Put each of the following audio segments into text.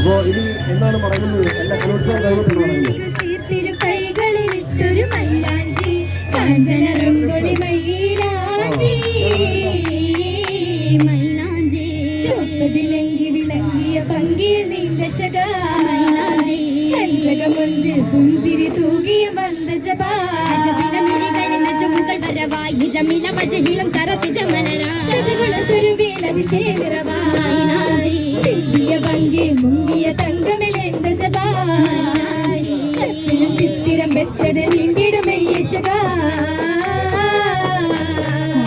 അപ്പോ ഇനി എന്താണ് പറയുന്നത്? എല്ലാ കലോത്സവ കൈകളിലിട്ടൊരു മൈലാഞ്ചി കാഞ്ചന റംഗോളി മൈലാഞ്ചി മൈലാഞ്ചി ചൊപ്പതിലെങ്കി വിളങ്ങിയ ഭംഗിയിൽ നീണ്ട ശക മൈലാഞ്ചി കഞ്ചകമൊഞ്ചിൽ പുഞ്ചിരി തൂകിയ മന്ദജപാ ചുമുകൾ വരവായി ജമില വജഹിലും സരസിജ മലരാ സജഗുണ സ്വരൂപിൽ അതിശയ നിറവായി ചിന്തിയ ഭംഗിയിൽ മുങ്ങിയ തങ്കമിലെന്ത ജപാ ചെപ്പിലും ചിത്തിരം വെത്തത് നീണ്ടിടുമയ്യശക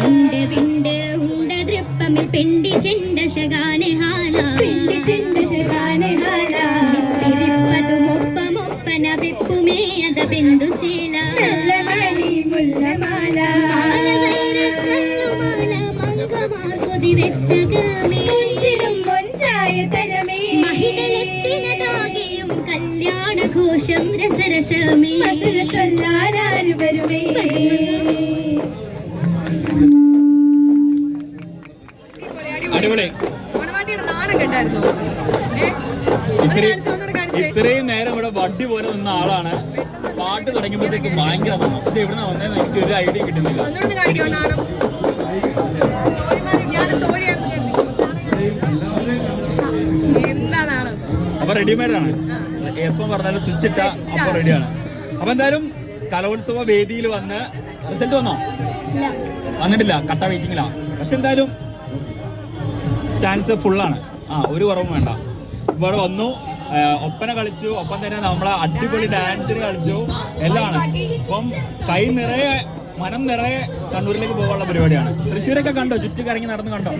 ഉണ്ട് വിണ്ട് ഉണ്ട ദൃപ്പമിൽ പെണ്ടി ചെണ്ട ശകാനെ ഹാല പെണ്ടി ചെണ്ട ശകാനെ ഹാല ിപ്പതുമൊപ്പമൊപ്പന വെപ്പുമേ അത ബിന്ദു ചേല മണി മുല്ലമാല മാല മംഗമാർ കൊതി വെച്ചകമേ മുഞ്ചിലും മൊഞ്ചായ തരമേ മഹിളെത്തിനതാകെയും കല്യാണഘോഷം രസരസമേ മസുര ചൊല്ലാനാരു വരുമേ. അടിപൊളി. ഇത്രയും നേരം ഇവിടെ വണ്ടി പോലെ നിന്ന ആളാണ്. പാട്ട് തുടങ്ങിയപ്പോഴത്തേക്ക് ഭയങ്കര ഇത് എവിടെ വന്നതെന്ന് എനിക്ക് ഒരു ഐഡിയ കിട്ടുന്നില്ല. അപ്പൊ റെഡിമെയ്ഡ് ആണ്, എപ്പം പറഞ്ഞാലും സ്വിച്ച് ഇട്ട അപ്പൊ റെഡിയാണ്. അപ്പൊ എന്തായാലും കലോത്സവ വേദിയിൽ വന്ന് റിസൾട്ട് വന്നോ? വന്നിട്ടില്ല, കട്ട വെയിറ്റിംഗിലാ. പക്ഷെ എന്തായാലും ചാൻസ് ഫുള്ളാണ്. ഒരു കുറവും വേണ്ട. ഇവിടെ വന്നു, ഒപ്പന കളിച്ചു, ഒപ്പം തന്നെ നമ്മളെ അടിപൊളി ഡാൻസിന് കളിച്ചു, എല്ലാം. അപ്പം കൈ നിറയെ മനം നിറയെ കണ്ണൂരിലേക്ക് പോകാനുള്ള പരിപാടിയാണ്. തൃശ്ശൂരൊക്കെ കണ്ടോ? ചുറ്റി കറങ്ങി നടന്ന് കണ്ടോ?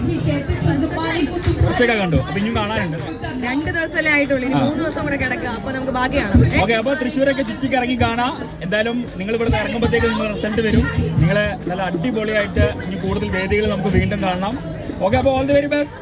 ഉച്ചയൊക്കെ കണ്ടു. അപ്പൊ ഇനിയും കാണാനുണ്ട്. 2 ദിവസമല്ലേ ആയിട്ടുള്ളൂ, 3 ദിവസം കൂടെ കിടക്കുക. അപ്പൊ നമുക്ക് ബാക്കിയാണ്. ഓക്കെ, അപ്പൊ തൃശ്ശൂരൊക്കെ ചുറ്റി കറങ്ങി കാണാം. എന്തായാലും നിങ്ങൾ ഇവിടെ ഇറങ്ങുമ്പോഴത്തേക്ക് നിങ്ങൾ റിസൾട്ട് വരും. നിങ്ങളെ നല്ല അടിപൊളിയായിട്ട് ഇനി കൂടുതൽ വേദികൾ നമുക്ക് വീണ്ടും കാണണം. ഓക്കെ, അപ്പോൾ ഓൾ ദി വെരി ബെസ്റ്റ്.